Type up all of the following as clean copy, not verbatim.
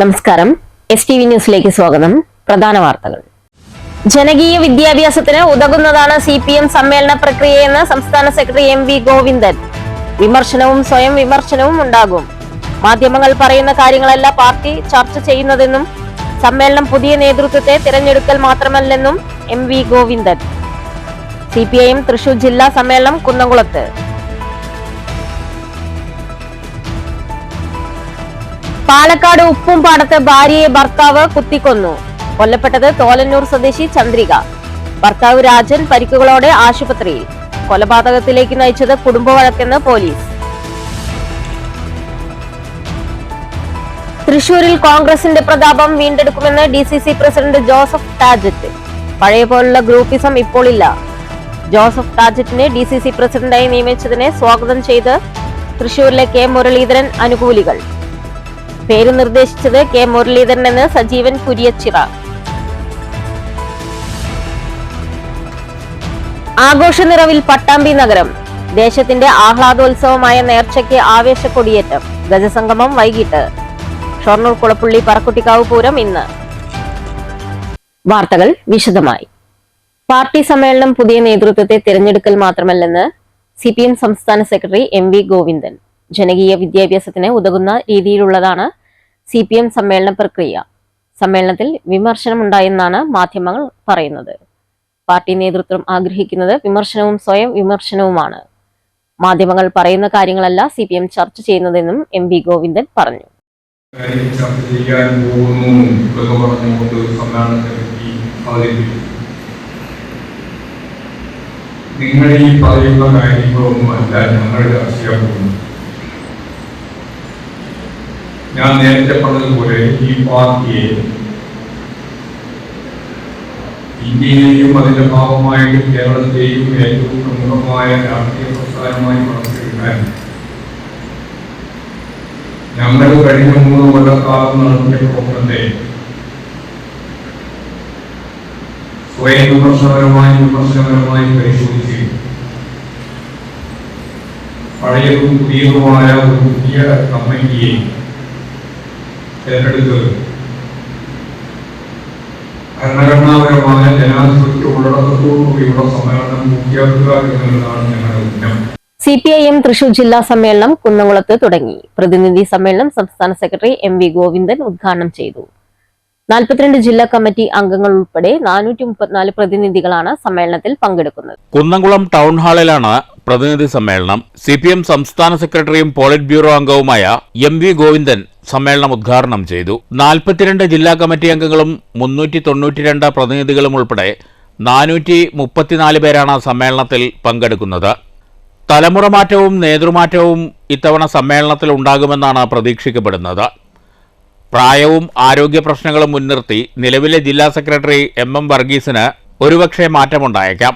നമസ്കാരം. STV ന്യൂസിലേക്ക് സ്വാഗതം. പ്രധാന വാർത്തകൾ. ജനകീയ വിദ്യാഭ്യാസത്തിന് ഉതകുന്നതാണ് CPM സമ്മേളന പ്രക്രിയയെന്ന് സംസ്ഥാന സെക്രട്ടറി MV ഗോവിന്ദൻ. വിമർശനവും സ്വയം വിമർശനവും ഉണ്ടാകും. മാധ്യമങ്ങൾ പറയുന്ന കാര്യങ്ങളല്ല പാർട്ടി ചർച്ച ചെയ്യുന്നതെന്നും സമ്മേളനം പുതിയ നേതൃത്വത്തെ തിരഞ്ഞെടുക്കൽ മാത്രമല്ലെന്നും MV ഗോവിന്ദൻ. CPIM തൃശൂർ ജില്ലാ സമ്മേളനം കുന്നംകുളത്ത്. പാലക്കാട് ഉപ്പുംപാടത്ത് ഭാര്യയെ ഭർത്താവ് കുത്തിക്കൊന്നു. കൊല്ലപ്പെട്ടത് തോലന്നൂർ സ്വദേശി ചന്ദ്രിക. ഭർത്താവ് രാജൻ പരിക്കുകളോടെ ആശുപത്രിയിൽ. കൊലപാതകത്തിലേക്ക് നയിച്ചത് കുടുംബവഴക്കെന്ന് പോലീസ്. തൃശൂരിൽ കോൺഗ്രസിന്റെ പ്രതാപം വീണ്ടെടുക്കുമെന്ന് DCC പ്രസിഡന്റ് ജോസഫ് ടാജറ്റ്. പഴയ പോലുള്ള ഗ്രൂപ്പിസം ഇപ്പോൾ ഇല്ല. ജോസഫ് ടാജറ്റിനെ DCC പ്രസിഡന്റായി നിയമിച്ചതിനെ സ്വാഗതം ചെയ്ത് തൃശൂരിലെ K മുരളീധരൻ അനുകൂലികൾ. പേര് നിർദ്ദേശിച്ചത് K മുരളീധരൻ എന്ന് സജീവൻ കുര്യച്ചിറ. ആഘോഷ നിറവിൽ പട്ടാമ്പി നഗരം. ദേശത്തിന്റെ ആഹ്ലാദോത്സവമായ നേർച്ചയ്ക്ക് ആവേശക്കൊടിയേറ്റം. ഗജസംഗമം വൈകിട്ട്. ഷൊർണൂർ കുളപ്പുള്ളി പറക്കുട്ടിക്കാവ് പൂരം ഇന്ന്. വാർത്തകൾ വിശദമായി. പാർട്ടി സമ്മേളനം പുതിയ നേതൃത്വത്തെ തിരഞ്ഞെടുക്കൽ മാത്രമല്ലെന്ന് CPM സംസ്ഥാന സെക്രട്ടറി MV ഗോവിന്ദൻ. ജനകീയ വിദ്യാഭ്യാസത്തിന് ഉതകുന്ന രീതിയിലുള്ളതാണ് CPM സമ്മേളന പ്രക്രിയ. സമ്മേളനത്തിൽ വിമർശനമുണ്ടായെന്നാണ് മാധ്യമങ്ങൾ പറയുന്നത്. പാർട്ടി നേതൃത്വം ആഗ്രഹിക്കുന്നത് വിമർശനവും സ്വയം വിമർശനവുമാണ്. മാധ്യമങ്ങൾ പറയുന്ന കാര്യങ്ങളല്ല CPM ചർച്ച ചെയ്യുന്നതെന്നും MV ഗോവിന്ദൻ പറഞ്ഞു. നിങ്ങൾ ഈ പറയുന്ന കാര്യങ്ങളൊന്നും അല്ല ഞങ്ങൾ ചർച്ച ചെയ്യാൻ പോകുന്നു. ഞാൻ നേരത്തെ പറഞ്ഞതുപോലെ ഈ പാർട്ടിയെ ഇന്ത്യയെയും അതിന്റെ ഭാഗമായിട്ട് കേരളത്തെയും ഏറ്റവും പ്രമുഖമായ രാഷ്ട്രീയ പ്രസ്ഥാനമായി വളർത്തിയെടുക്കാൻ ഞങ്ങൾ കഴിഞ്ഞ 3 കൊല്ലക്കാലം നടത്തിയ പ്രവർത്തനത്തെ സ്വയം വിമർശനപരമായി പരിശോധിച്ച് പഴയതും പുതിയതുമായ ഒരു പുതിയ കമ്മിറ്റിയെ തെരഞ്ഞെടുത്ത് ഭരണഘടനാപരമായ ജനാധിപത്യ ഉള്ളടക്കത്തോടുകൂടിയുള്ള സമ്മേളനം പൂർത്തിയാക്കുക എന്നുള്ളതാണ് ഞങ്ങളുടെ ഉദ്യമം. CPIM തൃശൂർ ജില്ലാ സമ്മേളനം കുന്നംകുളത്ത് തുടങ്ങി. പ്രതിനിധി സമ്മേളനം സംസ്ഥാന സെക്രട്ടറി MV ഗോവിന്ദൻ ഉദ്ഘാടനം ചെയ്തു. 42 ജില്ലാ കമ്മിറ്റി അംഗങ്ങൾ ഉൾപ്പെടെ 434 പ്രതിനിധികളാണ് സമ്മേളനത്തിൽ പങ്കെടുക്കുന്നത്. കുന്നംകുളം ടൗൺ ഹാളിലാണ് പ്രതിനിധി സമ്മേളനം. CPM സംസ്ഥാന സെക്രട്ടറിയും പോളിറ്റ് ബ്യൂറോ അംഗവുമായ MV ഗോവിന്ദൻ സമ്മേളനം ഉദ്ഘാടനം ചെയ്തു. 42 ജില്ലാ കമ്മിറ്റി അംഗങ്ങളും 392 പ്രതിനിധികളും ഉൾപ്പെടെ 434 പേരാണ് സമ്മേളനത്തിൽ പങ്കെടുക്കുന്നത്. തലമുറ മാറ്റവും നേതൃമാറ്റവും ഇത്തവണ സമ്മേളനത്തിൽ ഉണ്ടാകുമെന്നാണ് പ്രതീക്ഷിക്കപ്പെടുന്നത്. പ്രായവും ആരോഗ്യ പ്രശ്നങ്ങളും മുൻനിർത്തി നിലവിലെ ജില്ലാ സെക്രട്ടറി MM വർഗീസിന് ഒരുപക്ഷെ മാറ്റമുണ്ടായേക്കാം.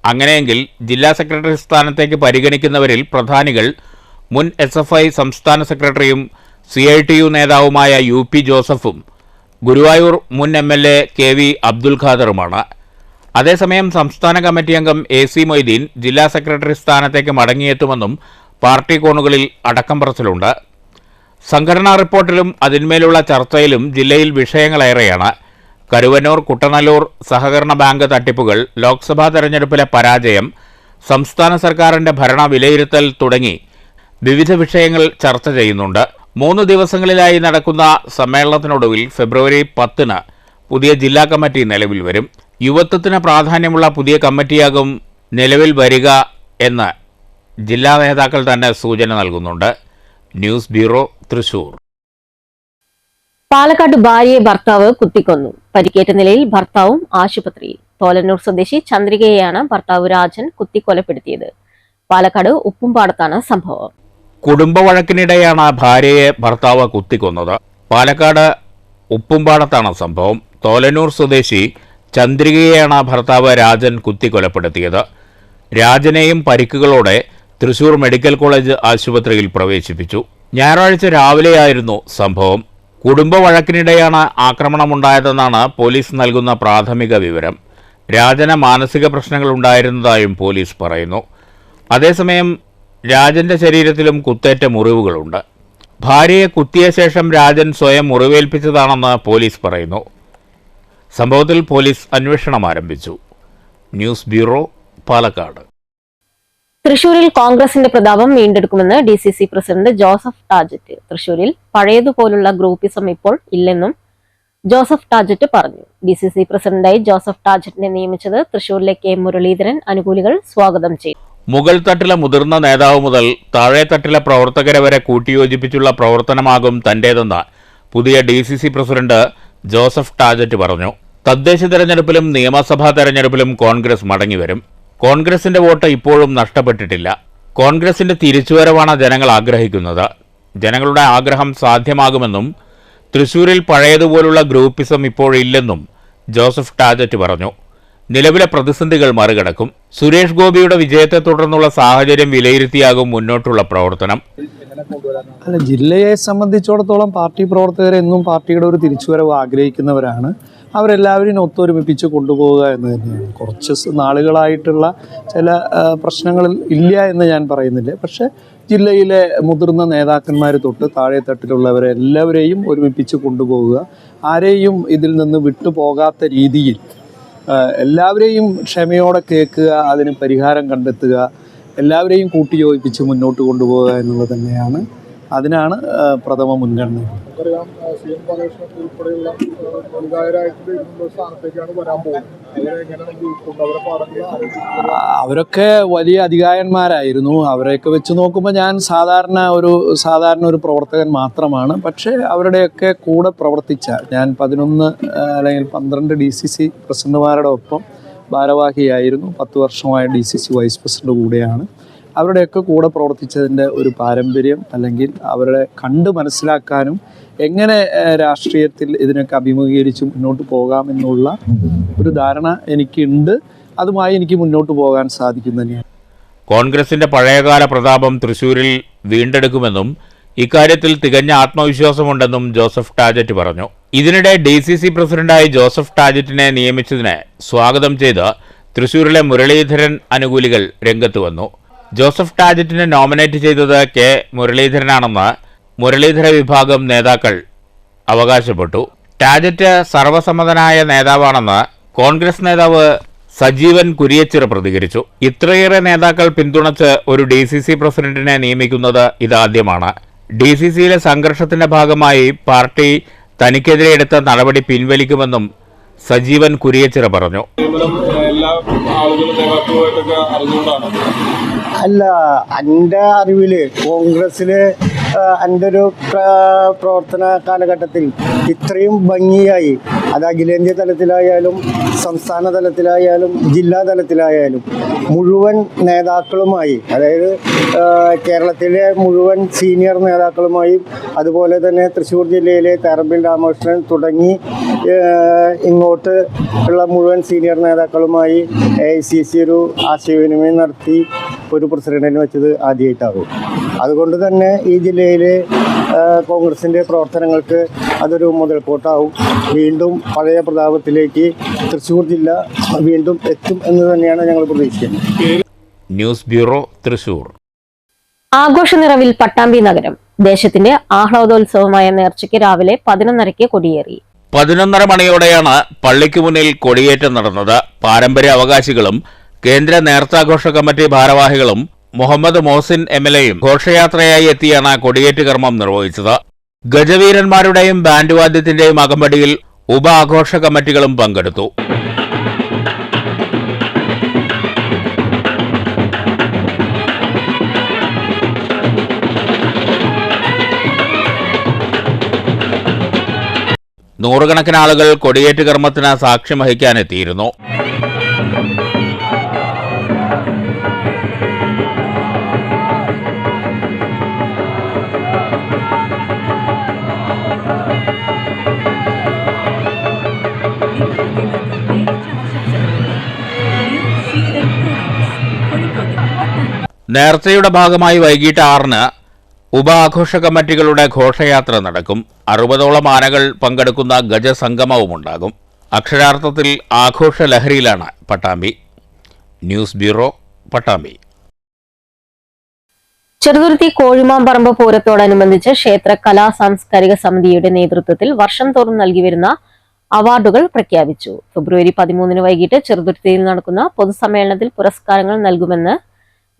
അങ്ങനെയെങ്കിൽ ജില്ലാ സെക്രട്ടറി സ്ഥാനത്തേക്ക് പരിഗണിക്കുന്നവരിൽ പ്രധാനികൾ മുൻ SFI സംസ്ഥാന സെക്രട്ടറിയും CITU നേതാവുമായ UP ജോസഫും ഗുരുവായൂർ മുൻ MLA KV അബ്ദുൽ ഖാദറുമാണ്. അതേസമയം സംസ്ഥാന കമ്മിറ്റി അംഗം AC മൊയ്തീൻ ജില്ലാ സെക്രട്ടറി സ്ഥാനത്തേക്ക് മടങ്ങിയെത്തുമെന്നും പാർട്ടി കോണുകളിൽ അടക്കം പറച്ചിലുണ്ട്. സംഘടനാ റിപ്പോർട്ടിലും അതിന്മേലുള്ള ചർച്ചയിലും ജില്ലയിൽ വിഷയങ്ങളേറെയാണ്. കരുവന്നൂർ കുട്ടനല്ലൂർ സഹകരണ ബാങ്ക് തട്ടിപ്പുകൾ, ലോക്സഭാ തെരഞ്ഞെടുപ്പിലെ പരാജയം, സംസ്ഥാന സർക്കാരിന്റെ ഭരണ വിലയിരുത്തൽ തുടങ്ങി വിവിധ വിഷയങ്ങൾ ചർച്ച ചെയ്യുന്നുണ്ട്. 3 ദിവസങ്ങളിലായി നടക്കുന്ന സമ്മേളനത്തിനൊടുവിൽ ഫെബ്രുവരി 10 പുതിയ ജില്ലാ കമ്മിറ്റി നിലവിൽ വരും. യുവത്വത്തിന് പ്രാധാന്യമുള്ള പുതിയ കമ്മിറ്റിയാകും നിലവിൽ വരിക എന്ന് ജില്ലാ നേതാക്കൾ തന്നെ സൂചന നൽകുന്നുണ്ട്. News bureau, Thrissur. പാലക്കാട് ഭാര്യയെ ഭർത്താവ് കുത്തിക്കൊന്നു. പരിക്കേറ്റ നിലയിൽ ഭർത്താവും ആശുപത്രിയിൽ. തോലന്നൂർ സ്വദേശി ചന്ദ്രികയെയാണ് ഭർത്താവ് രാജൻ കുത്തിക്കൊലപ്പെടുത്തിയത്. പാലക്കാട് ഉപ്പുംപാടത്താണ് സംഭവം. കുടുംബ വഴക്കിനിടെയാണ് ഭാര്യയെ ഭർത്താവ് കുത്തിക്കൊന്നത്. പാലക്കാട് ഉപ്പുംപാടത്താണ് സംഭവം. തോലന്നൂർ സ്വദേശി ചന്ദ്രികയെയാണ് ഭർത്താവ് രാജൻ കുത്തിക്കൊലപ്പെടുത്തിയത്. രാജനെയും പരിക്കുകളോടെ തൃശൂർ മെഡിക്കൽ കോളേജ് ആശുപത്രിയിൽ പ്രവേശിപ്പിച്ചു. ഞായറാഴ്ച രാവിലെയായിരുന്നു സംഭവം. കുടുംബ വഴക്കിനിടെയാണ് ആക്രമണമുണ്ടായതെന്നാണ് പോലീസ് നൽകുന്ന പ്രാഥമിക വിവരം. രാജന് മാനസിക പ്രശ്നങ്ങളുണ്ടായിരുന്നതായും പോലീസ് പറയുന്നു. അതേസമയം രാജന്റെ ശരീരത്തിലും കുത്തേറ്റ മുറിവുകളുണ്ട്. ഭാര്യയെ കുത്തിയ ശേഷം രാജൻ സ്വയം മുറിവേൽപ്പിച്ചതാണെന്ന് പോലീസ് പറയുന്നു. സംഭവത്തിൽ പോലീസ് അന്വേഷണം ആരംഭിച്ചു. News bureau, Palakkad. തൃശൂരിൽ കോൺഗ്രസിന്റെ പ്രതാപം വീണ്ടെടുക്കുമെന്ന് DCC പ്രസിഡന്റ് ജോസഫ് ടാജറ്റ്. തൃശൂരിൽ പഴയതുപോലുള്ള ഗ്രൂപ്പിസം ഇപ്പോൾ ഇല്ലെന്നും ജോസഫ് ടാജറ്റ് പറഞ്ഞു. DCC പ്രസിഡന്റായി ജോസഫ് ടാജറ്റിനെ നിയമിച്ചത് തൃശൂരിലെ K മുരളീധരൻ അനുകൂലികൾ സ്വാഗതം ചെയ്തു. മുകൾ തട്ടിലെ മുതിർന്ന നേതാവ് മുതൽ താഴെത്തട്ടിലെ പ്രവർത്തകരെ വരെ കൂട്ടിയോജിപ്പിച്ചുള്ള പ്രവർത്തനമാകും തന്റേതെന്ന് പുതിയ DCC പ്രസിഡന്റ് ജോസഫ് ടാജറ്റ് പറഞ്ഞു. തദ്ദേശ തെരഞ്ഞെടുപ്പിലും നിയമസഭാ തെരഞ്ഞെടുപ്പിലും കോൺഗ്രസ് മടങ്ങിവരും. കോൺഗ്രസിന്റെ വോട്ട് ഇപ്പോഴും നഷ്ടപ്പെട്ടിട്ടില്ല. കോൺഗ്രസിന്റെ തിരിച്ചുവരവാണ് ജനങ്ങൾ ആഗ്രഹിക്കുന്നത്. ജനങ്ങളുടെ ആഗ്രഹം സാധ്യമാകുമെന്നും തൃശൂരിൽ പഴയതുപോലുള്ള ഗ്രൂപ്പിസം ഇപ്പോഴില്ലെന്നും ജോസഫ് ടാജറ്റ് പറഞ്ഞു. നിലവിലെ പ്രതിസന്ധികൾ മറികടക്കും. സുരേഷ് ഗോപിയുടെ വിജയത്തെ തുടർന്നുള്ള സാഹചര്യം വിലയിരുത്തിയാകും മുന്നോട്ടുള്ള പ്രവർത്തനം. അല്ല, ജില്ലയെ സംബന്ധിച്ചിടത്തോളം പാർട്ടി പ്രവർത്തകർ എന്നും പാർട്ടിയുടെ ഒരു തിരിച്ചുവരവ് ആഗ്രഹിക്കുന്നവരാണ്. അവരെല്ലാവരും ഒത്തൊരുമിപ്പിച്ച് കൊണ്ടുപോവുക എന്ന് തന്നെയാണ്. കുറച്ച് നാളുകളായിട്ടുള്ള ചില പ്രശ്നങ്ങൾ ഇല്ല എന്ന് ഞാൻ പറയുന്നില്ല. പക്ഷേ ജില്ലയിലെ മുതിർന്ന നേതാക്കന്മാർ തൊട്ട് താഴെത്തട്ടിലുള്ളവരെ എല്ലാവരെയും ഒരുമിപ്പിച്ച് കൊണ്ടുപോവുക, ആരെയും ഇതിൽ നിന്ന് വിട്ടുപോകാത്ത രീതിയിൽ എല്ലാവരെയും ക്ഷമയോടെ കേൾക്കുക, അതിന് പരിഹാരം കണ്ടെത്തുക, എല്ലാവരെയും കൂട്ടിയോജിപ്പിച്ച് മുന്നോട്ട് കൊണ്ടുപോകുക എന്നുള്ളത് തന്നെയാണ്. അതിനാണ് പ്രഥമ മുൻഗണന. അവരൊക്കെ വലിയ അധികായന്മാരായിരുന്നു. അവരെയൊക്കെ വെച്ച് നോക്കുമ്പോൾ ഞാൻ സാധാരണ ഒരു പ്രവർത്തകൻ മാത്രമാണ്. പക്ഷേ അവരുടെയൊക്കെ കൂടെ പ്രവർത്തിച്ച ഞാൻ 11 അല്ലെങ്കിൽ 12 DCC പ്രസിഡന്റുമാരുടെ ഒപ്പം ഭാരവാഹിയായിരുന്നു. 10 വർഷമായ DCC വൈസ് പ്രസിഡന്റ് കൂടെയാണ്. അവരുടെയൊക്കെ കൂടെ പ്രവർത്തിച്ചതിൻ്റെ ഒരു പാരമ്പര്യം, അല്ലെങ്കിൽ അവരെ കണ്ട് മനസ്സിലാക്കാനും എങ്ങനെ രാഷ്ട്രീയത്തിൽ ഇതിനൊക്കെ അഭിമുഖീകരിച്ച് മുന്നോട്ട് പോകാമെന്നുള്ള ഒരു ധാരണ എനിക്കുണ്ട്. അതുമായി എനിക്ക് മുന്നോട്ട് പോകാൻ സാധിക്കും തന്നെയാണ്. കോൺഗ്രസിന്റെ പഴയകാല പ്രതാപം തൃശൂരിൽ വീണ്ടെടുക്കുമെന്നും ഇക്കാര്യത്തിൽ തികഞ്ഞ ആത്മവിശ്വാസമുണ്ടെന്നും ജോസഫ് ടാജറ്റ് പറഞ്ഞു. ഇതിനിടെ DCC പ്രസിഡന്റായി ജോസഫ് ടാജറ്റിനെ നിയമിച്ചതിനെ സ്വാഗതം ചെയ്ത് തൃശൂരിലെ മുരളീധരൻ അനുകൂലികൾ രംഗത്ത് വന്നു. ജോസഫ് ടാജറ്റിനെ നോമിനേറ്റ് ചെയ്തത് K മുരളീധരനാണെന്ന് മുരളീധര വിഭാഗം നേതാക്കൾ അവകാശപ്പെട്ടു. ടാജറ്റ് സർവസമ്മതനായ നേതാവാണെന്ന് കോൺഗ്രസ് നേതാവ് സജീവൻ കുരിയച്ചിറ പ്രതികരിച്ചു. ഇത്രയേറെ നേതാക്കൾ പിന്തുണച്ച് ഒരു DCC പ്രസിഡന്റിനെ നിയമിക്കുന്നത് ഇതാദ്യമാണ്. DCCയിലെ സംഘർഷത്തിന്റെ ഭാഗമായി പാർട്ടി തനിക്കെതിരെ എടുത്ത നടപടി പിൻവലിക്കുമെന്നും സജീവൻ കുരിയച്ചിറ പറഞ്ഞു. അല്ല, എൻ്റെ അറിവിൽ കോൺഗ്രസ്സിൽ എൻ്റെ ഒരു പ്രവർത്തന കാലഘട്ടത്തിൽ ഇത്രയും ഭംഗിയായി, അത് അഖിലേന്ത്യാ തലത്തിലായാലും സംസ്ഥാന തലത്തിലായാലും ജില്ലാ തലത്തിലായാലും മുഴുവൻ നേതാക്കളുമായി, അതായത് കേരളത്തിലെ മുഴുവൻ സീനിയർ നേതാക്കളുമായും അതുപോലെ തന്നെ തൃശ്ശൂർ ജില്ലയിലെ തേറമ്പിൽ രാമകൃഷ്ണൻ തുടങ്ങി ഇങ്ങോട്ട് ഉള്ള മുഴുവൻ സീനിയർ നേതാക്കളുമായി AICC ഒരു ആശയവിനിമയം നടത്തി ഒരു പ്രസിഡന്റിനെ വെച്ചത് ആദ്യമായിട്ടാകും. അതുകൊണ്ട് തന്നെ ഈ ജില്ലയിലെ കോൺഗ്രസിൻ്റെ പ്രവർത്തനങ്ങൾക്ക് അതൊരു മുതൽക്കൂട്ടാവും. വീണ്ടും പഴയ പ്രതാപത്തിലേക്ക് തൃശ്ശൂർ ജില്ല വീണ്ടും എത്തും എന്ന് തന്നെയാണ് ഞങ്ങൾ പ്രതീക്ഷിക്കുന്നത്. News bureau, Thrissur. ആഘോഷ നിറവിൽ പട്ടാമ്പി നഗരം. ദേശത്തിന്റെ ആഹ്ലാദോത്സവമായ നേർച്ചയ്ക്ക് രാവിലെ 11:30 കൊടിയേറി. 11:30 മണിയോടെയാണ് പള്ളിക്ക് മുന്നിൽ കൊടിയേറ്റം നടന്നത്. പാരമ്പര്യ അവകാശികളും കേന്ദ്ര നേർച്ചാഘോഷ കമ്മിറ്റി ഭാരവാഹികളും മുഹമ്മദ് മോസിൻ MLAയും ഘോഷയാത്രയായി എത്തിയാണ് കൊടിയേറ്റ് കർമ്മം നിർവഹിച്ചത്. ഗജവീരന്മാരുടെയും ബാൻഡ് വാദ്യത്തിന്റെയും അകമ്പടിയിൽ ഉപ ആഘോഷ കമ്മിറ്റികളും പങ്കെടുത്തു. നൂറുകണക്കിന് ആളുകൾ കൊടിയേറ്റ് കർമ്മത്തിന് സാക്ഷ്യം വഹിക്കാനെത്തിയിരുന്നു. നേർച്ചയുടെ ഭാഗമായി വൈകിട്ട് 6-ന് ഉപ ആഘോഷ കമ്മിറ്റികളുടെ ഘോഷയാത്ര നടക്കും. 60ഓളം ആനകൾ പങ്കെടുക്കുന്ന ഗജസംഗമവുമുണ്ടാകും. അക്ഷരാർത്ഥത്തിൽ ആഘോഷ ലഹരിയിലാണ് പട്ടാമ്പി. News bureau, Pattambi. ചെറുതുരുത്തി കോഴിമാമ്പറമ്പ് പൂരത്തോടനുബന്ധിച്ച് ക്ഷേത്ര കലാ സാംസ്കാരിക സമിതിയുടെ നേതൃത്വത്തിൽ വർഷം തോറും നൽകിവരുന്ന അവാർഡുകൾ പ്രഖ്യാപിച്ചു. ഫെബ്രുവരി 13 വൈകിട്ട് ചെറുതുരുത്തിയിൽ നടക്കുന്ന പൊതുസമ്മേളനത്തിൽ പുരസ്കാരങ്ങൾ നൽകുമെന്ന്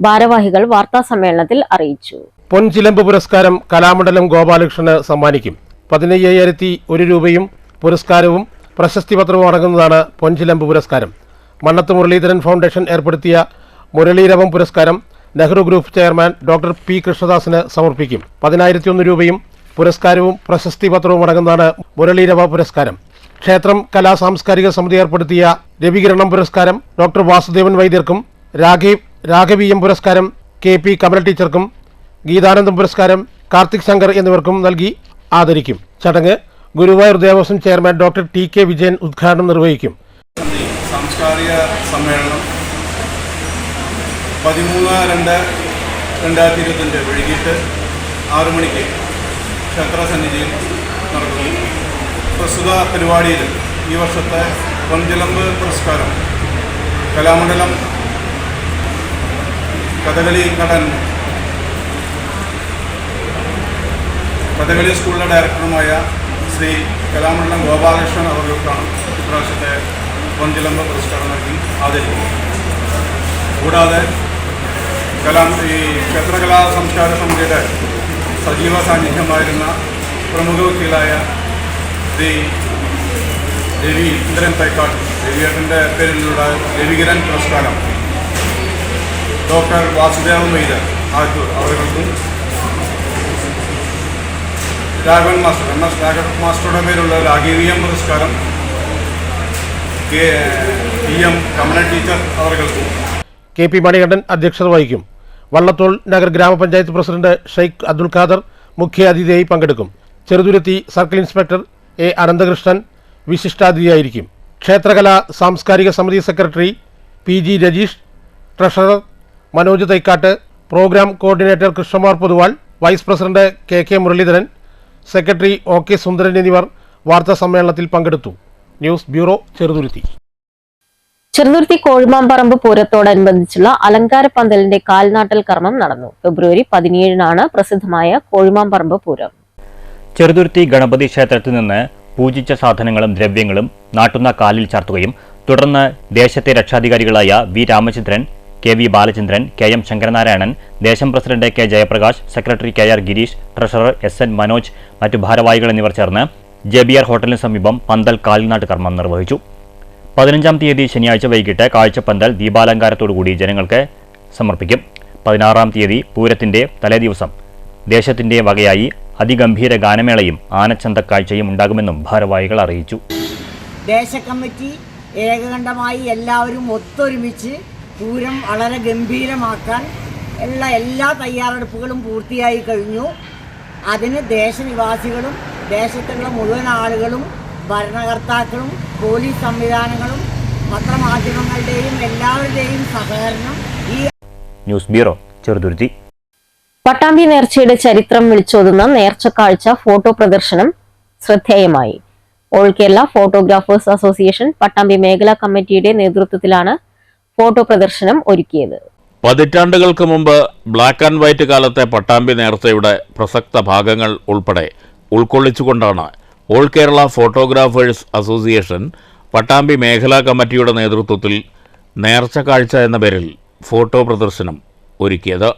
ഭാരവാഹികൾ വാർത്താ സമ്മേളനത്തിൽ അറിയിച്ചു. പൊൻചിലമ്പ് പുരസ്കാരം കലാമണ്ഡലം ഗോപാലകൃഷ്ണന് സമ്മാനിക്കും. 15,001 രൂപയും പുരസ്കാരവും പ്രശസ്തി പത്രവും അടങ്ങുന്നതാണ് പൊൻചിലമ്പ് പുരസ്കാരം. മണ്ണത്ത് മുരളീധരൻ ഫൗണ്ടേഷൻ ഏർപ്പെടുത്തിയ മുരളീരവം പുരസ്കാരം Nehru group chairman doctor P കൃഷ്ണദാസിന് സമർപ്പിക്കും. 10,001 രൂപയും പുരസ്കാരവും പ്രശസ്തി പത്രവും അടങ്ങുന്നതാണ് മുരളീരവ പുരസ്കാരം. ക്ഷേത്രം കലാ സാംസ്കാരിക സമിതി ഏർപ്പെടുത്തിയ രവികിരണം പുരസ്കാരം ഡോക്ടർ വാസുദേവൻ വൈദ്യർക്കും, രാഘവീയം പുരസ്കാരം KP കമല ടീച്ചർക്കും, ഗീതാനന്ദം പുരസ്കാരം കാർത്തിക് ശങ്കർ എന്നിവർക്കും നൽകി ആദരിക്കും. ചടങ്ങ് Guruvayur Devaswom chairman doctor TK Vijayan ഉദ്ഘാടനം നിർവഹിക്കും. സാംസ്കാരിക സമ്മേളനം 13/2/2025 വൈകിട്ട് 6 മണിക്ക് ക്ഷേത്രസന്നിധിയിൽ നടക്കുന്നു. പ്രസ്തുത പരിപാടിയിൽ ഈ വർഷത്തെ പൊൻചിലമ്പ് പുരസ്കാരം കലാമണ്ഡലം കഥകളി സ്കൂളിലെ ഡയറക്ടറുമായ ശ്രീ കലാമണ്ഡലം ഗോപാലകൃഷ്ണൻ അവർക്കാണ് ഇപ്രാവശ്യത്തെ പൊൻചിലമ്പ് പുരസ്കാരം നൽകി ആദരിക്കുന്നത്. കൂടാതെ ഈ ക്ഷേത്രകലാ സംസ്കാര സമിതിയുടെ സജീവ സാന്നിധ്യമായിരുന്ന പ്രമുഖ വക്കീലായ ശ്രീ രവീന്ദ്രൻ തൈക്കാട്, രവിയേട്ടൻ്റെ പേരിലുള്ള രവികിരൺ പുരസ്കാരം ഡോക്ടർ വാസുദേവൻ വൈദ്യർ അവർക്കും, രാഘവൻ മാസ്റ്റർ MS രാഘവൻ മാസ്റ്ററുടെ പേരുള്ള രാഘവീയം പുരസ്കാരം PM കമല ടീച്ചർ അവർക്കും. KP മണികണ്ഠൻ അധ്യക്ഷത വഹിക്കും. വള്ളത്തോൾ നഗർ ഗ്രാമപഞ്ചായത്ത് പ്രസിഡന്റ് ഷെയ്ഖ് അബ്ദുൽ ഖാദർ മുഖ്യ അതിഥിയായി പങ്കെടുക്കും. Cheruthuruthy circle inspector A Ananthakrishnan വിശിഷ്ടാതിഥിയായിരിക്കും. ക്ഷേത്രകലാ സാംസ്കാരിക സമിതി secretary PG Rajeesh, treasurer Manoj Thaikkat, programme coordinator Krishnakumar Poduval, vice president KK Muraleedharan, secretary OK Sundaran എന്നിവർ വാർത്താ സമ്മേളനത്തിൽ പങ്കെടുത്തു. News bureau, Cheruthuruthy. ചെറുതുരുത്തി കോഴിമാമ്പറമ്പ് പൂരത്തോടനുബന്ധിച്ചുള്ള അലങ്കാര പന്തലിന്റെ കാൽനാട്ടൽ കർമ്മം നടന്നു. ഫെബ്രുവരി 17-നാണ് പ്രസിദ്ധമായ കോഴിമാമ്പറമ്പ് പൂരം. ചെറുതുരുത്തി ഗണപതി ക്ഷേത്രത്തിൽ നിന്ന് പൂജിച്ച സാധനങ്ങളും ദ്രവ്യങ്ങളും നാട്ടുന്ന കാലിൽ ചാർത്തുകയും തുടർന്ന് ദേശത്തെ രക്ഷാധികാരികളായ V Ramachandran, KV Balachandran, KM Sankaranarayanan, ദേശം president K Jayaprakash, secretary KR Girish, treasurer SN Manoj, മറ്റു ഭാരവാഹികൾ എന്നിവർ ചേർന്ന് JBR ഹോട്ടലിന് സമീപം പന്തൽ കാൽനാട്ട് കർമ്മം നിർവഹിച്ചു. 15-ാം തീയതി ശനിയാഴ്ച വൈകിട്ട് കാഴ്ചപ്പന്തൽ ദീപാലങ്കാരത്തോടുകൂടി ജനങ്ങൾക്ക് സമർപ്പിക്കും. 16-ാം തീയതി പൂരത്തിന്റെ തലേദിവസം ദേശത്തിന്റെ വകയായി അതിഗംഭീര ഗാനമേളയും ആനച്ചന്തക്കാഴ്ചയും ഉണ്ടാകുമെന്നും ഭാരവാഹികൾ അറിയിച്ചു. ദേശ കമ്മിറ്റി ഏകകണ്ഠമായി എല്ലാവരും ഒത്തൊരുമിച്ച് പൂരം വളരെ ഗംഭീരമാക്കാൻ എല്ലാ തയ്യാറെടുപ്പുകളും പൂർത്തിയായി കഴിഞ്ഞു. അതിന് ദേശനിവാസികളും ദേശത്തുള്ള മുഴുവൻ ആളുകളും ഭരണകർത്താക്കളും പോലീസ് സംവിധാനങ്ങളും പത്രമാധ്യമങ്ങളുടെയും എല്ലാവരുടെയും സഹകരണം ഈ ന്യൂസ് ബ്യൂറോ, ചെറുതുരുത്തി. പട്ടാമ്പി നേർച്ചയുടെ ചരിത്രം വിളിച്ചോതുന്ന നേർച്ചക്കാഴ്ച ഫോട്ടോ പ്രദർശനം ശ്രദ്ധേയമായി. All Kerala photographers association Pattambi മേഖലാ കമ്മിറ്റിയുടെ നേതൃത്വത്തിലാണ് ഫോട്ടോ പ്രദർശനം ഒരുക്കിയത്. പതിറ്റാണ്ടുകൾക്ക് മുമ്പ് ബ്ലാക്ക് ആൻഡ് വൈറ്റ് കാലത്തെ പട്ടാമ്പി നേർച്ചയുടെ പ്രസക്ത ഭാഗങ്ങൾ ഉൾപ്പെടെ ഉൾക്കൊള്ളിച്ചുകൊണ്ടാണ് all Kerala photographers association Pattambi മേഖലാ കമ്മിറ്റിയുടെ നേതൃത്വത്തിൽ നേർച്ച കാഴ്ച എന്ന പേരിൽ ഫോട്ടോ പ്രദർശനം ഒരുക്കിയത്.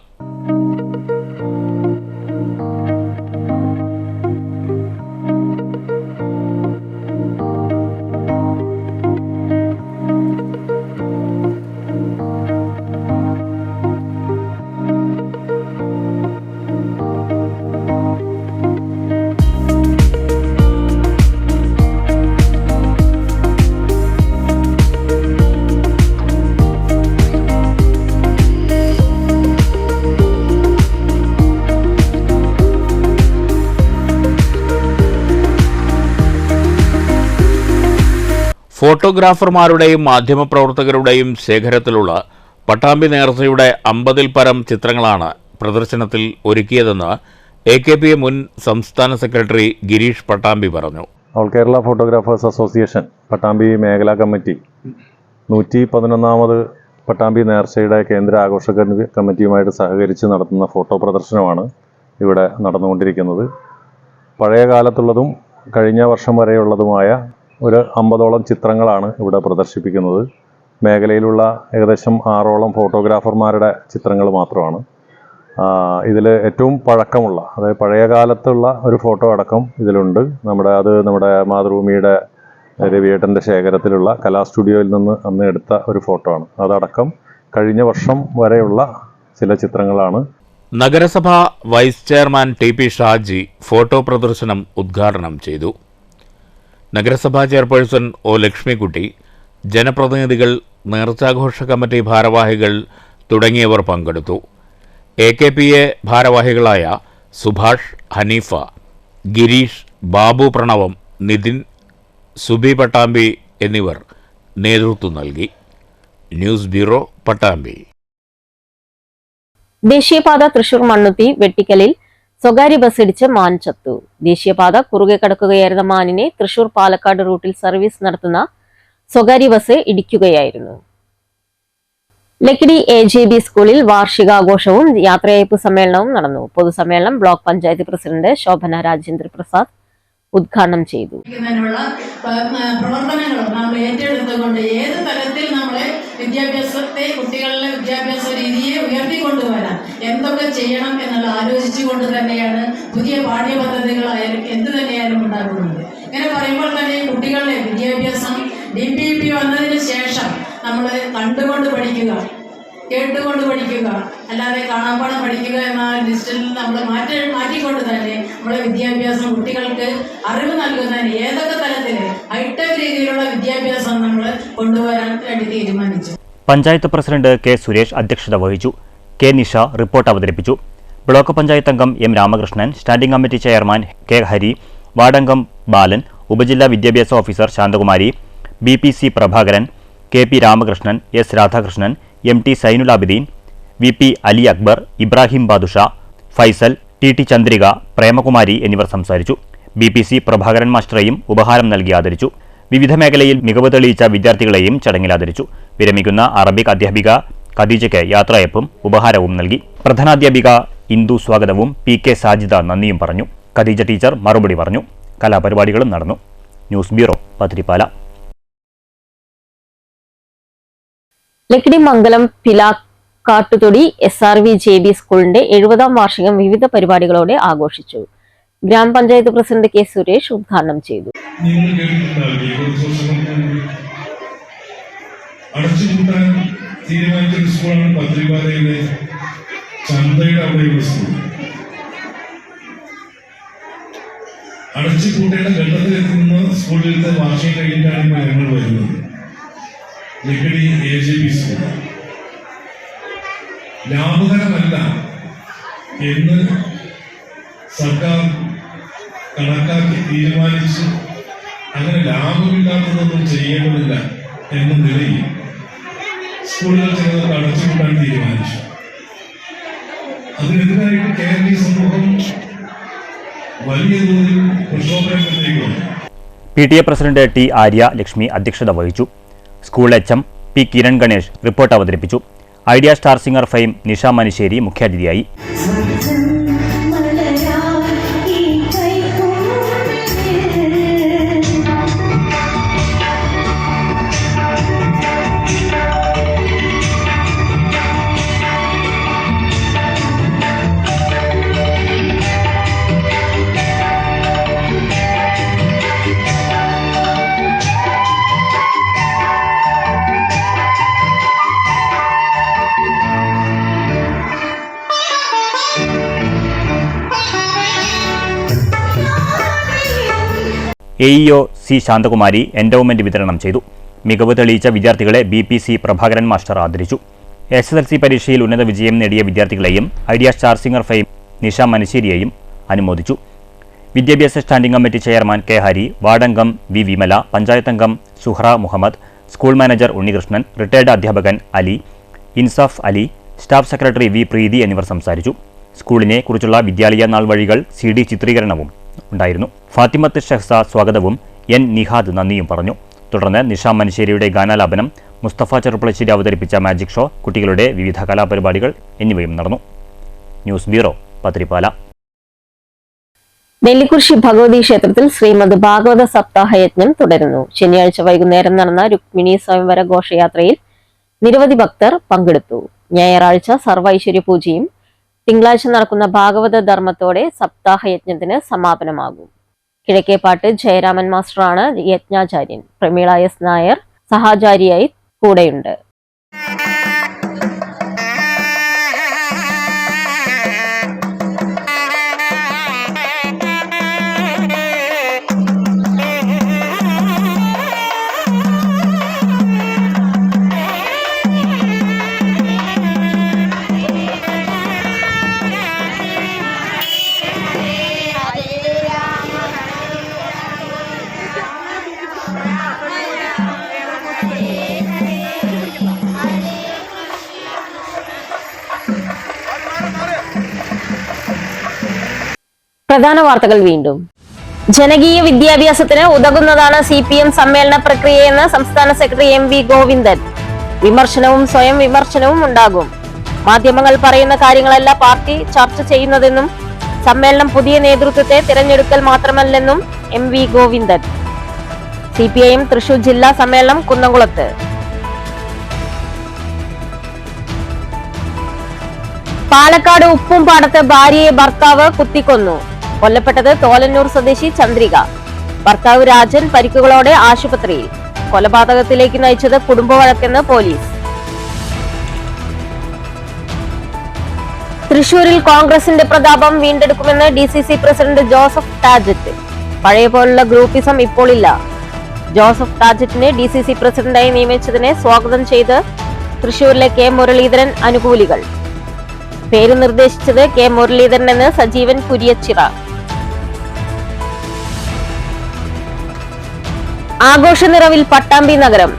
ഫോട്ടോഗ്രാഫർമാരുടെയും മാധ്യമപ്രവർത്തകരുടെയും ശേഖരത്തിലുള്ള പട്ടാമ്പി നേർച്ചയുടെ 50-ൽ പരം ചിത്രങ്ങളാണ് പ്രദർശനത്തിൽ ഒരുക്കിയതെന്ന് AKP മുൻ സംസ്ഥാന സെക്രട്ടറി ഗിരീഷ് പട്ടാമ്പി പറഞ്ഞു. All Kerala photographers association Pattambi മേഖലാ കമ്മിറ്റി 111ാമത് പട്ടാമ്പി നേർച്ചയുടെ കേന്ദ്ര ആഘോഷ കമ്മിറ്റിയുമായിട്ട് സഹകരിച്ച് നടത്തുന്ന ഫോട്ടോ പ്രദർശനമാണ് ഇവിടെ നടന്നുകൊണ്ടിരിക്കുന്നത്. പഴയ കാലത്തുള്ളതും കഴിഞ്ഞ വർഷം വരെയുള്ളതുമായ ഒരു 50ഓളം ചിത്രങ്ങളാണ് ഇവിടെ പ്രദർശിപ്പിക്കുന്നത്. മേഖലയിലുള്ള ഏകദേശം 6ഓളം ഫോട്ടോഗ്രാഫർമാരുടെ ചിത്രങ്ങൾ മാത്രമാണ്. ഇതിൽ ഏറ്റവും പഴക്കമുള്ള, അതായത് പഴയ കാലത്തുള്ള ഒരു ഫോട്ടോ അടക്കം ഇതിലുണ്ട്. നമ്മുടെ മാതൃഭൂമിയുടെ രവിയേട്ടൻ്റെ ശേഖരത്തിലുള്ള കലാ സ്റ്റുഡിയോയിൽ നിന്ന് അന്ന് എടുത്ത ഒരു ഫോട്ടോ ആണ്. അതടക്കം കഴിഞ്ഞ വർഷം വരെയുള്ള ചില ചിത്രങ്ങളാണ്. നഗരസഭ vice chairman TP Shaji photo പ്രദർശനം ഉദ്ഘാടനം ചെയ്തു. നഗരസഭാ ചെയർപേഴ്സൺ O ലക്ഷ്മിക്കുട്ടി, ജനപ്രതിനിധികൾ, നേർച്ചാഘോഷ കമ്മിറ്റി ഭാരവാഹികൾ തുടങ്ങിയവർ പങ്കെടുത്തു. AKPA ഭാരവാഹികളായ സുഭാഷ്, ഹനീഫ, ഗിരീഷ്, ബാബു പ്രണവം, നിതിൻ, സുബി പട്ടാമ്പി എന്നിവർ നേതൃത്വം നൽകി. News bureau, Pattambi. ദേശീയപാത തൃശൂർ മണ്ണുത്തി വെട്ടിക്കലിൽ സ്വകാര്യ ബസ് ഇടിച്ച് മാൻ ചത്തു. ദേശീയപാത കുറുകെ കടക്കുകയായിരുന്ന മാനിനെ തൃശൂർ പാലക്കാട് റൂട്ടിൽ സർവീസ് നടത്തുന്ന സ്വകാര്യ ബസ് ഇടിക്കുകയായിരുന്നു. ലക്കിടി AJB സ്കൂളിൽ വാർഷികാഘോഷവും യാത്രയയപ്പ് സമ്മേളനവും നടന്നു. പൊതുസമ്മേളനം ബ്ലോക്ക് പഞ്ചായത്ത് പ്രസിഡന്റ് ശോഭന രാജേന്ദ്ര പ്രസാദ് ഉദ്ഘാടനം ചെയ്തു. പ്രവർത്തനങ്ങളും നമ്മൾ ഏറ്റെടുത്തുകൊണ്ട് ഏത് തലത്തിൽ നമ്മളെ കുട്ടികളുടെ വിദ്യാഭ്യാസ രീതിയെ ഉയർത്തിക്കൊണ്ടുവരാൻ എന്തൊക്കെ ചെയ്യണം എന്നുള്ള ആലോചിച്ചുകൊണ്ട് തന്നെയാണ് പുതിയ പാഠ്യപദ്ധതികളായാലും എന്ത് തന്നെയായാലും ഉണ്ടാക്കുന്നത്. ഇങ്ങനെ പറയുമ്പോൾ തന്നെ കുട്ടികളുടെ വിദ്യാഭ്യാസം DPP വന്നതിന് ശേഷം നമ്മൾ കണ്ടുകൊണ്ട് പഠിക്കുക, കേട്ടുകൊണ്ട് പഠിക്കുക, അല്ലാതെ കാണാപ്പാടം പഠിക്കുക എന്ന ലിസ്റ്റിൽ നമ്മൾ മാറ്റിക്കൊണ്ട് തന്നെ നമ്മുടെ വിദ്യാഭ്യാസം കുട്ടികൾക്ക് അറിവ് നൽകുന്നതിന് ഏതൊക്കെ തലത്തിൽ ഹൈടെക് രീതിയിലുള്ള വിദ്യാഭ്യാസം നമ്മൾ കൊണ്ടുവരാൻ വേണ്ടി തീരുമാനിച്ചു. പഞ്ചായത്ത് പ്രസിഡന്റ് K സുരേഷ് അധ്യക്ഷത വഹിച്ചു. K നിഷ റിപ്പോർട്ട് അവതരിപ്പിച്ചു. ബ്ലോക്ക് പഞ്ചായത്ത് അംഗം M Ramakrishnan, standing committee chairman K Hari, വാർഡംഗം ബാലൻ, ഉപജില്ലാ വിദ്യാഭ്യാസ officer Santhakumari, BPC Prabhakaran, KP Ramakrishnan, S Radhakrishnan, MT Sainulabideen, VP Ali Akbar, Ibrahim Badusha, Faisal, TT Chandrika, Premakumari എന്നിവർ സംസാരിച്ചു. BPC പ്രഭാകരൻ മാസ്റ്ററെയും ഉപഹാരം നൽകി ആദരിച്ചു. വിവിധ മേഖലയിൽ മികവ് തെളിയിച്ച വിദ്യാർത്ഥികളെയും ചടങ്ങിൽ ആദരിച്ചു. വിരമിക്കുന്ന അറബിക് അധ്യാപിക ഖദീജയ്ക്ക് യാത്രയപ്പും ഉപഹാരവും നൽകി. പ്രധാനാധ്യാപിക ഇന്ദു സ്വാഗതവും PK സാജിദ നന്ദിയും പറഞ്ഞു. ഖദീജ ടീച്ചർ മറുപടി പറഞ്ഞു. കലാപരിപാടികളും നടന്നു. News bureau, Pathirippala. Lakkidi Mangalam Pilakkattuthodi SRV JB സ്കൂളിന്റെ 70ാം വാർഷികം വിവിധ പരിപാടികളോടെ ആഘോഷിച്ചു. ഗ്രാമപഞ്ചായത്ത് പ്രസിഡന്റ് K സുരേഷ് ഉദ്ഘാടനം ചെയ്തു. അടച്ചുപൂട്ടാൻ തീരുമാനിച്ചൊരു സ്കൂളാണ് പത്തിരിപ്പാലയിലെ ചന്തയുടെ അവിടെയുള്ള സ്കൂൾ. അടച്ചുപൂട്ടേണ്ട ഘട്ടത്തിലെത്തുന്ന സ്കൂളിലത്തെ വാർഷികം കഴിഞ്ഞിട്ടാണ് ഇപ്പോൾ ഞങ്ങൾ വരുന്നത്. ലക്കിടി AJB സ്കൂൾ ലാഭകരമല്ല എന്ന് സർക്കാർ കണക്കാക്കി തീരുമാനിച്ച് അങ്ങനെ ലാഭമില്ലാത്തതൊന്നും ചെയ്യേണ്ടതില്ല എന്ന നിലയിൽ സ്കൂളുകൾ ചിലത് അടച്ചുപൂട്ടാൻ തീരുമാനിച്ചു. അതിനെതിരായിട്ട് കേരളീയ സമൂഹം വലിയ തോതിൽ പ്രക്ഷോഭരംഗത്തേക്ക് വന്നു. PTA president T Arya Lakshmi അധ്യക്ഷത വഹിച്ചു. School HM P Kiran Ganesh report അവതരിപ്പിച്ചു. Idea star singer fame Nisha Manissery മുഖ്യാതിഥിയായി. AEO C ശാന്തകുമാരി എൻഡോവ്മെന്റ് വിതരണം ചെയ്തു. മികവ് തെളിയിച്ച വിദ്യാർത്ഥികളെ BPC പ്രഭാകരൻ മാസ്റ്റർ ആദരിച്ചു. SSLC പരീക്ഷയിൽ ഉന്നത വിജയം നേടിയ വിദ്യാർത്ഥികളെയും ഐഡിയ സ്റ്റാർ സിംഗർ ഫെയിം നിഷ മനിശ്ശേരിയെയും അനുമോദിച്ചു. വിദ്യാഭ്യാസ standing committee chairman K Hari, വാർഡംഗം V വിമല, പഞ്ചായത്തംഗം Suhra Muhammad, school manager Unnikrishnan, retired അധ്യാപകൻ Ali, Insaf Ali, staff secretary V Preethi എന്നിവർ സംസാരിച്ചു. സ്കൂളിനെ കുറിച്ചുള്ള വിദ്യാലയ നാൾ വഴികൾ CD ചിത്രീകരണവും ഉണ്ടായിരുന്നു. ഫാത്തിമത്ത് ഷഹ്സ സ്വാഗതവും N നിഹാദ് നന്ദിയും പറഞ്ഞു. തുടർന്ന് നിഷ മനിശ്ശേരിയുടെ ഗാനാലാപനം മുസ്തഫ ചെറുപ്പളശ്ശേരി അവതരിപ്പിച്ച മാജിക് ഷോ, കുട്ടികളുടെ വിവിധ കലാപരിപാടികൾ എന്നിവയും നടന്നു. News bureau, Pathirippala. നെല്ലിക്കുറിശി ഭഗവതി ക്ഷേത്രത്തിൽ ശ്രീമദ് ഭാഗവത സപ്താഹ യജ്ഞം തുടരുന്നു. ശനിയാഴ്ച വൈകുന്നേരം നടന്ന രുക്മിണി സ്വയംവര ഘോഷയാത്രയിൽ നിരവധി ഭക്തർ പങ്കെടുത്തു. ഞായറാഴ്ച സർവൈശ്വര്യ പൂജയും തിങ്കളാഴ്ച നടക്കുന്ന ഭാഗവത ധർമ്മത്തോടെ സപ്താഹ യജ്ഞത്തിന് സമാപനമാകും. കിഴക്കേപ്പാട്ട് ജയരാമൻ മാസ്റ്ററാണ് യജ്ഞാചാര്യൻ. പ്രമീള എസ് നായർ സഹാചാരിയായി കൂടെയുണ്ട്. പ്രധാന വാർത്തകൾ വീണ്ടും. ജനകീയ വിദ്യാഭ്യാസത്തിന് ഉതകുന്നതാണ് CPM സമ്മേളന പ്രക്രിയയെന്ന് സംസ്ഥാന സെക്രട്ടറി MV ഗോവിന്ദൻ. വിമർശനവും സ്വയം വിമർശനവും ഉണ്ടാകും. മാധ്യമങ്ങൾ പറയുന്ന കാര്യങ്ങളല്ല പാർട്ടി ചർച്ച ചെയ്യുന്നതെന്നും സമ്മേളനം പുതിയ നേതൃത്വത്തെ തിരഞ്ഞെടുക്കൽ മാത്രമല്ലെന്നും MV ഗോവിന്ദൻ. CPIM തൃശൂർ ജില്ലാ സമ്മേളനം കുന്നംകുളത്ത്. പാലക്കാട് ഉപ്പുംപാടത്ത് ഭാര്യയെ ഭർത്താവ് കുത്തിക്കൊന്നു. കൊല്ലപ്പെട്ടത് തോലന്നൂർ സ്വദേശി ചന്ദ്രിക. ഭർത്താവ് രാജൻ പരിക്കുകളോടെ ആശുപത്രിയിൽ. കൊലപാതകത്തിലേക്ക് നയിച്ചത് കുടുംബവഴക്കെന്ന് പോലീസ്. തൃശൂരിൽ കോൺഗ്രസിന്റെ പ്രതാപം വീണ്ടെടുക്കുമെന്ന് DCC പ്രസിഡന്റ് ജോസഫ് ടാജറ്റ്. പഴയ പോലുള്ള ഗ്രൂപ്പിസം ഇപ്പോൾ ഇല്ല. ജോസഫ് ടാജറ്റിനെ DCC പ്രസിഡന്റായി നിയമിച്ചതിനെ സ്വാഗതം ചെയ്ത് തൃശൂരിലെ K മുരളീധരൻ അനുകൂലികൾ. പേര് നിർദ്ദേശിച്ചത് K മുരളീധരൻ എന്ന് സജീവൻ കുര്യച്ചിറ. ആഘോഷനിറവിൽ പട്ടാമ്പി നഗരം.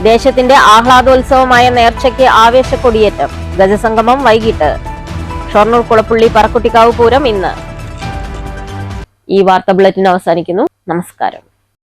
ദേശത്തിന്റെ ആഹ്ലാദോത്സവമായ നേർച്ചയ്ക്ക് ആവേശക്കൊടിയേറ്റം. ഗജസംഗമം വൈകിട്ട്. ഷൊർണൂർ കുളപ്പുള്ളി പറക്കുട്ടിക്കാവ് പൂരം ഇന്ന്. ഈ വാർത്താ ബുള്ളറ്റിൻ അവസാനിക്കുന്നു. നമസ്കാരം.